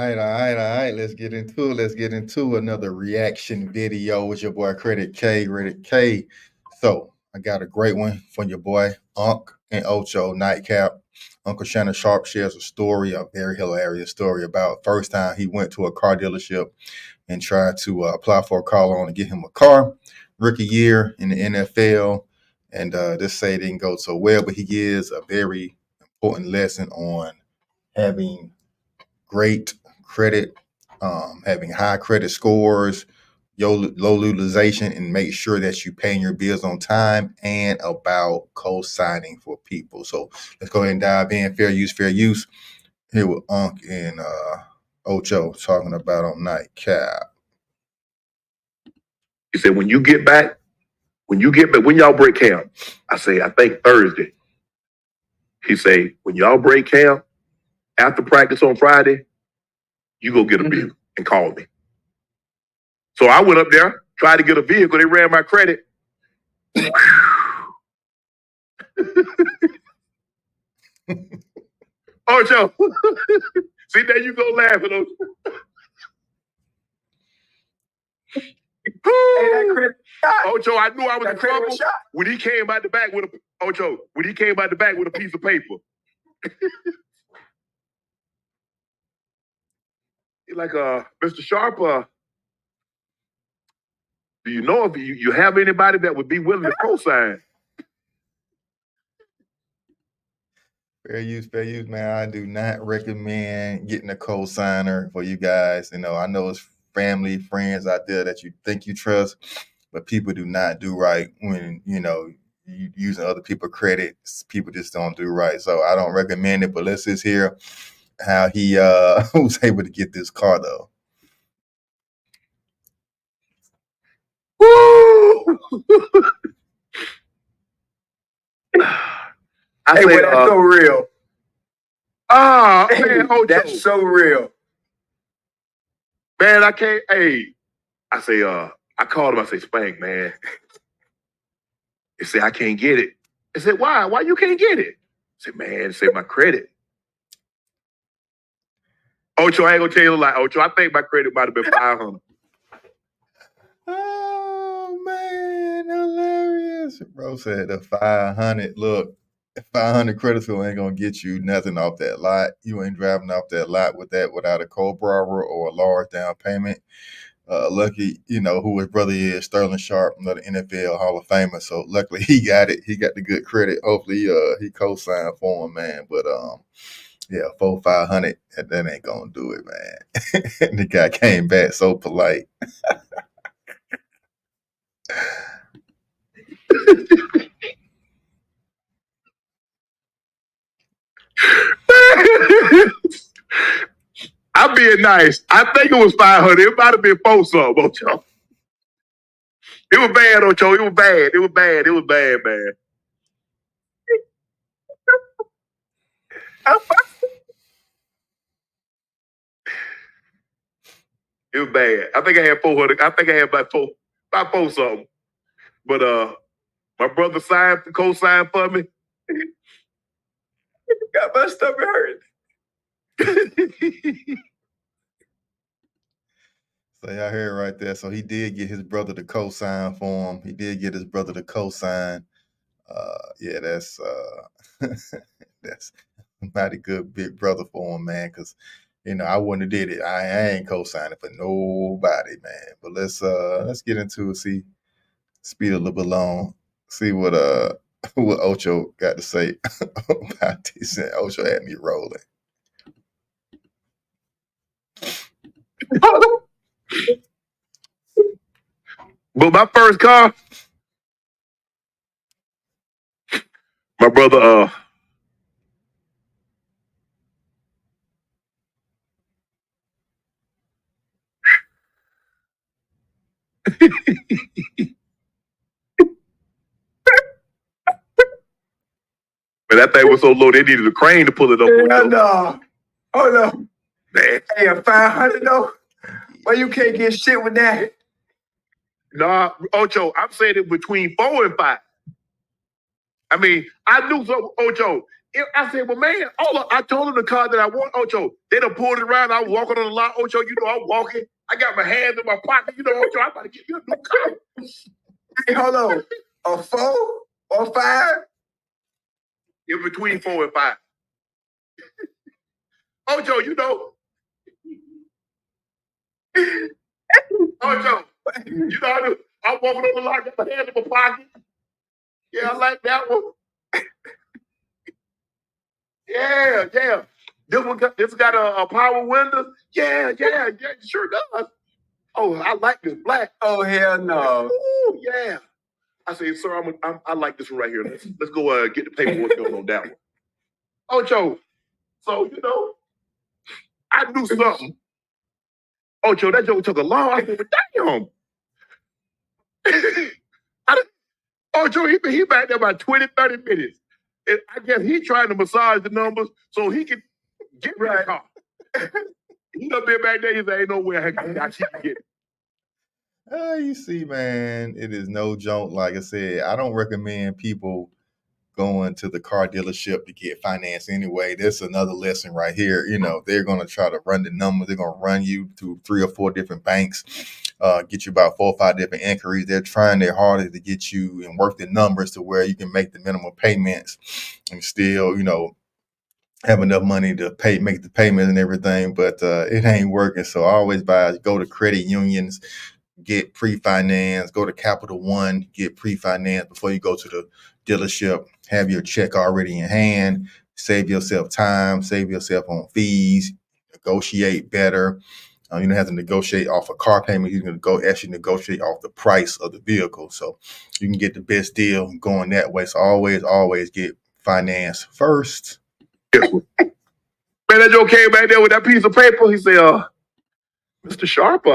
All right. Let's get into it. Let's get into another reaction video with your boy Credit K, Credit K. So I got a great one from your boy Unc and Ocho Nightcap. Uncle Shannon Sharpe shares a story, a very hilarious story about first time he went to a car dealership and tried to apply for a car loan to get him a car. Rookie year in the NFL, and this say it didn't go so well, but he gives a very important lesson on having great credit, having high credit scores, low utilization, and make sure that you paying your bills on time, and about co-signing for people. So let's go ahead and dive in. Fair use, fair use. Here with Unc and Ocho talking about on Nightcap. He said, when y'all break camp, I say, I think Thursday. He say, when y'all break camp, after practice on Friday, you go get a vehicle and call me. So I went up there, tried to get a vehicle. They ran my credit. Ocho. See, there you go laughing, Ocho. Ocho, I knew I was in trouble when he came out the back with a piece of paper. He's like, Mr. Sharpe, do you know if you have anybody that would be willing to co-sign? Fair use, man. I do not recommend getting a co-signer for you guys. I know it's family, friends out there that you think you trust, but people do not do right when, you using other people's credit. People just don't do right. So I don't recommend it, but let's just hear how he was able to get this car though. Woo! Hey, but that's so real. Man, Ocho. That's so real. Man, I can't. Hey, I say, I called him. I say, Spank, man. He said, I can't get it. I said, why? Why you can't get it? I said, man, say my credit. Ocho, I ain't gonna tell you a lie. Ocho, I think my credit might have been 500. Oh man, hilarious. Bro said the 500. Look, 500 credit score ain't gonna get you nothing off that lot. You ain't driving off that lot with that without a co-borrower or a large down payment. Lucky, who his brother is, Sterling Sharpe, another NFL Hall of Famer. So luckily he got it. He got the good credit. Hopefully he co-signed for him, man. But yeah, 500, that ain't gonna do it, man. And the guy came back so polite. I'm being nice. I think it was 500. It might have been 4 something, Ocho. It was bad, Ocho. It was bad. It was bad. It was bad, man. It was bad. I think I had 400. I think I had about 4 something. But my brother co-signed for me. Got my stomach hurt. So y'all heard right there. So he did get his brother to co-sign for him. He did get his brother to co-sign. Yeah, that's that's mighty good big brother for him, man. Because I wouldn't have did it. I ain't co-signing for nobody, man. But let's get into it. See, speed a little bit along. See what what Ocho got to say about this. And Ocho had me rolling. But my first car, my brother, but that thing was so low, they needed a crane to pull it up. No. Oh no. Man. Hey, a 500 though? Why you can't get shit with that? Nah, Ocho, I'm saying it between 4 and 5. I mean, I knew so, Ocho, I said, well, man, I told him the car that I want, Ocho. They done pulled it around. I was walking on the lot, Ocho. You know, I'm walking. I got my hands in my pocket. You know, Ocho, I'm about to get you a new car. Hey, hold on. A 4 or 5? In between 4 and 5. Ocho, you know. Ocho, you know, I'm walking on the lot, got my hands in my pocket. Yeah, I like that one. Yeah. This got a power window. Yeah, sure does. Oh, I like this black. Oh, hell no. Ooh, yeah. I said, sir, I like this one right here. Let's go get the paperwork done on that one. Ocho, so you know, I knew something. Ocho, that joke took a long. I said, damn. Ocho, he back there about 20, 30 minutes. And I guess he trying to massage the numbers so he can get me the car. He done been back there. He said, ain't no way I can get it. You see, man, it is no joke. Like I said, I don't recommend people going to the car dealership to get finance anyway. That's another lesson right here. You know, they're going to try to run the numbers. They're going to run you through 3 or 4 different banks, get you about 4 or 5 different inquiries. They're trying their hardest to get you and work the numbers to where you can make the minimum payments and still, you know, have enough money to make the payments and everything. But it ain't working. So I always advise go to credit unions, get pre-finance, go to Capital One, get pre-finance before you go to the dealership, have your check already in hand, save yourself time, save yourself on fees, negotiate better. You don't have to negotiate off a car payment. You can actually negotiate off the price of the vehicle. So you can get the best deal going that way. So always get finance first. Man, that Joe came back there with that piece of paper. He said, Mr. Sharpe,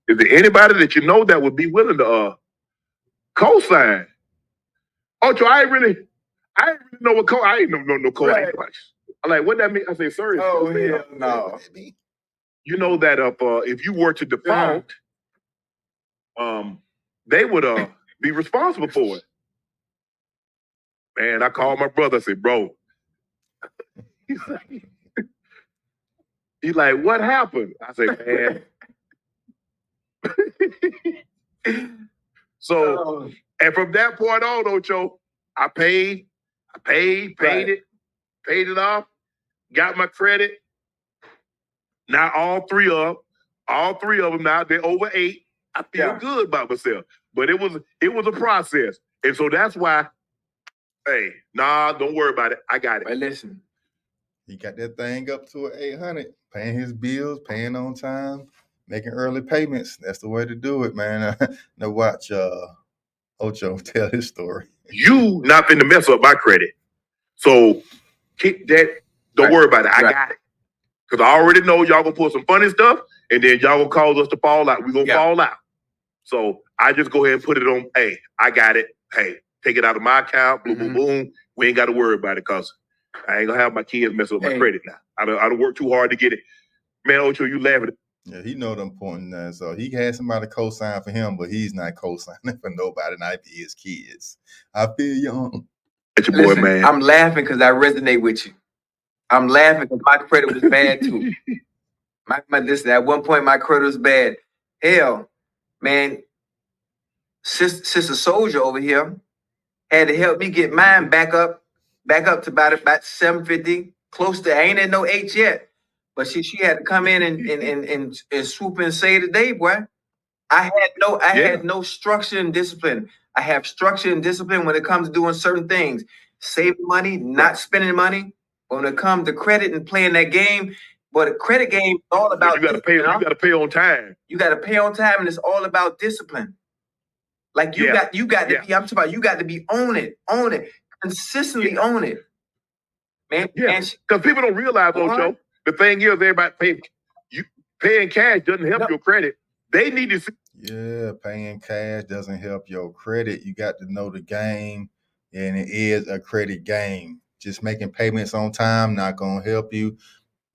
is there anybody that you know that would be willing to co-sign? Ocho, I ain't really know what I ain't know no co-sign. Right. I'm like, what that mean? I say, sir, hell no. You know that if you were to default, they would be responsible for it. Man, I called my brother. I said, bro. He's like, what happened? I said, man. So, and from that point on, Ocho, I paid it off, got my credit. Now all three of them now, they're over 8. I feel good about myself. But it was a process. And so that's why, hey, don't worry about it. I got it. But listen. He got that thing up to 800, paying his bills, paying on time, making early payments. That's the way to do it, man. Now watch Ocho tell his story. You not finna mess up my credit. So kick that. Don't worry about it. I got it. Because I already know y'all gonna pull some funny stuff, and then y'all gonna cause us to fall out. We're gonna fall out. So I just go ahead and put it on, hey, I got it. Hey, take it out of my account, boom. We ain't gotta worry about it because I ain't gonna have my kids mess up my credit now. I don't work too hard to get it. Man, Ocho, you laughing. Yeah, he know the important. So he had somebody co-sign for him, but he's not co-signing for nobody, not his kids. I feel you. That's your boy, man. I'm laughing because I resonate with you. I'm laughing because my credit was bad too. Listen, at one point my credit was bad. Hell, man, Sister Soldier over here had to help me get mine back up to about 750. Close to, I ain't at no 8 yet. But she had to come in and swoop and save the day, boy. I had no structure and discipline. I have structure and discipline when it comes to doing certain things. Saving money, not spending money. When it comes to credit and playing that game, but a credit game is all about you gotta pay. You gotta pay on time. You gotta pay on time, and it's all about discipline. Like you got to be. I'm talking about you got to be on it, consistently on it, man. Yeah, because people don't realize, Ocho. The thing is, everybody paying cash doesn't help your credit. They need to. Yeah, paying cash doesn't help your credit. You got to know the game, and it is a credit game. Just making payments on time not gonna help you.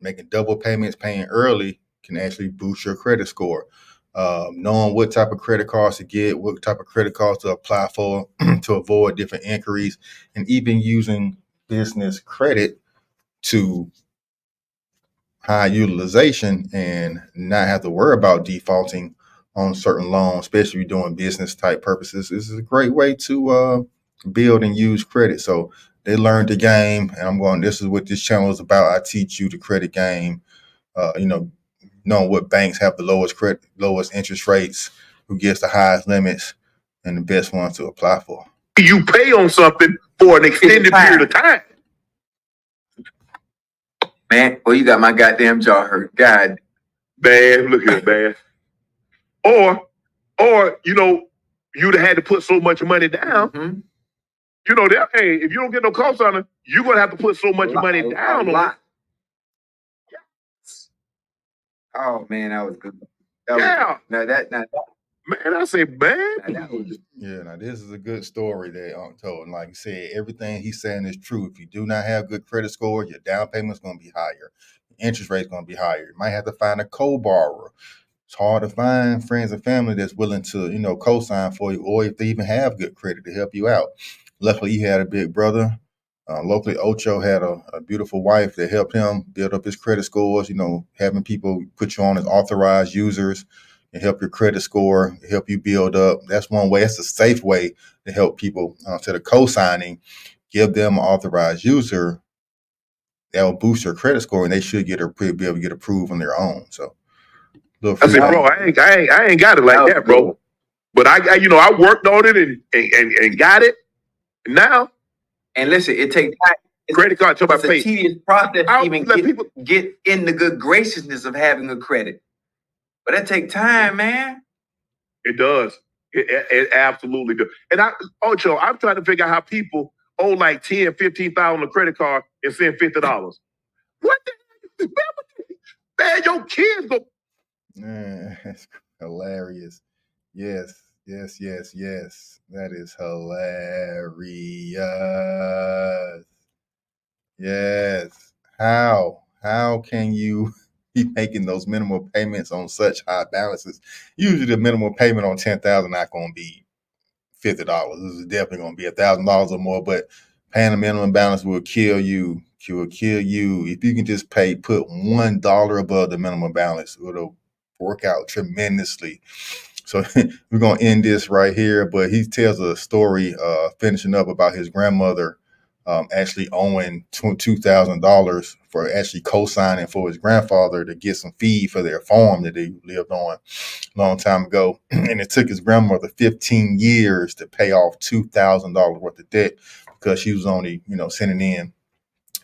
Making double payments, paying early can actually boost your credit score. knowing what type of credit cards to get, what type of credit cards to apply for to avoid different inquiries, and even using business credit to high utilization and not have to worry about defaulting on certain loans, especially if you're doing business type purposes. This is a great way to build and use credit. So they learned the game, and I'm going. This is what this channel is about. I teach you the credit game. Knowing what banks have the lowest interest rates, who gets the highest limits, and the best ones to apply for. You pay on something for an extended period of time. Man, well, you got my goddamn jaw hurt. God. Man, look here, man. Or you'd have had to put so much money down. Mm-hmm. Hey, if you don't get no cosigner, you're gonna have to put so much money down on it. Oh man, that was good. Yeah. Man, I say, man. Now this is a good story that Unc told. And like I said, everything he's saying is true. If you do not have good credit score, your down payment's going to be higher. Your interest rate's going to be higher. You might have to find a co-borrower. It's hard to find friends and family that's willing to, co-sign for you, or if they even have good credit to help you out. Luckily, he had a big brother. Locally, Ocho had a beautiful wife that helped him build up his credit scores, having people put you on as authorized users and help your credit score, help you build up. That's one way. That's a safe way to help people. Instead of co-signing, give them an authorized user. That will boost their credit score, and they should be able to get approved on their own. So, I said, bro, I ain't got it like that, bro. But I worked on it and got it. Now, and listen, it takes time. Credit card till my face. It's a tedious process to even get in the good graciousness of having a credit. But that takes time, man. It does. It absolutely does. And Ocho, I'm trying to figure out how people owe like $10,000, $15,000 on a credit card and send $50. What the man, your kids go. Man, that's hilarious. Yes. That is hilarious. Yes. How can you be making those minimal payments on such high balances? Usually the minimum payment on $10,000 not going to be $50. This is definitely going to be $1,000 or more, but paying the minimum balance will kill you. It will kill you. If you can just put $1 above the minimum balance, it'll work out tremendously. So we're going to end this right here, but he tells a story finishing up about his grandmother actually owing $2,000 for actually co-signing for his grandfather to get some feed for their farm that they lived on a long time ago. And it took his grandmother 15 years to pay off $2,000 worth of debt because she was only, sending in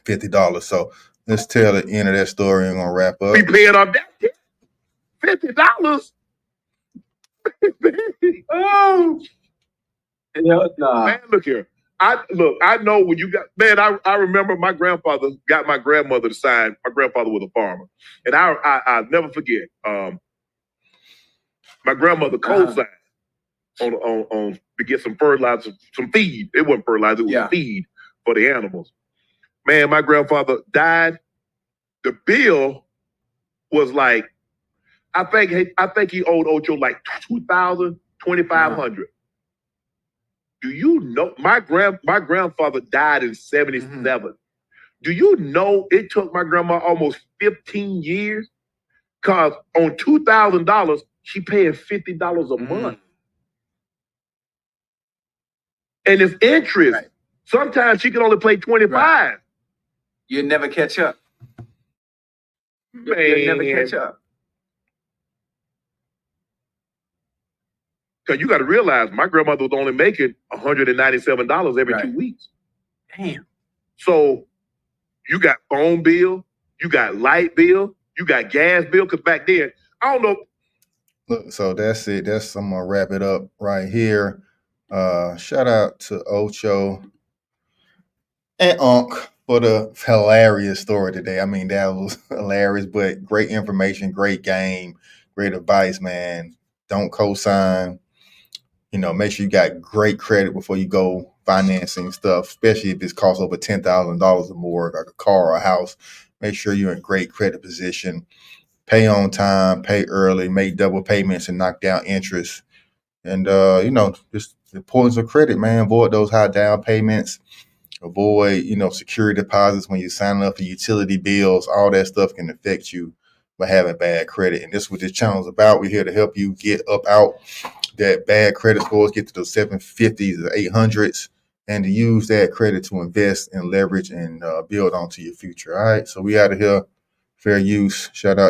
$50. So let's tell the end of that story and we're going to wrap up. Be paying off that $50. Oh, nah. Man, look here. I know when you got, man, I remember my grandfather got my grandmother to sign. My grandfather was a farmer. And I'll never forget. My grandmother co-signed on to get some fertilizer, some feed. It wasn't fertilizer, it was feed for the animals. Man, my grandfather died. The bill was like, I think he owed Ocho like $2,000, $2,500. Do you know my grandfather died in 77? Mm-hmm. Do you know it took my grandma almost 15 years? Cause on $2,000, she paid $50 a month. And it's interest. Right. Sometimes she can only pay 25. Right. You'll never catch up. Man. You'll never catch up. Because you got to realize my grandmother was only making $197 every 2 weeks. Damn. So you got phone bill, you got light bill, you got gas bill. Because back then, I don't know. Look, so that's it. I'm going to wrap it up right here. Shout out to Ocho and Unc for the hilarious story today. I mean, that was hilarious, but great information, great game, great advice, man. Don't co-sign. Make sure you got great credit before you go financing stuff, especially if it's costs over $10,000 or more, like a car or a house. Make sure you're in great credit position. pay on time, pay early, make double payments, and knock down interest. And just the importance of credit, man. Avoid those high down payments. Avoid, security deposits when you're signing up for utility bills. All that stuff can affect you by having bad credit. And this is what this channel is about. We're here to help you get up out that bad credit scores, get to those 750s or 800s, and to use that credit to invest and leverage and build onto your future. All right. So we out of here. Fair use. Shout out to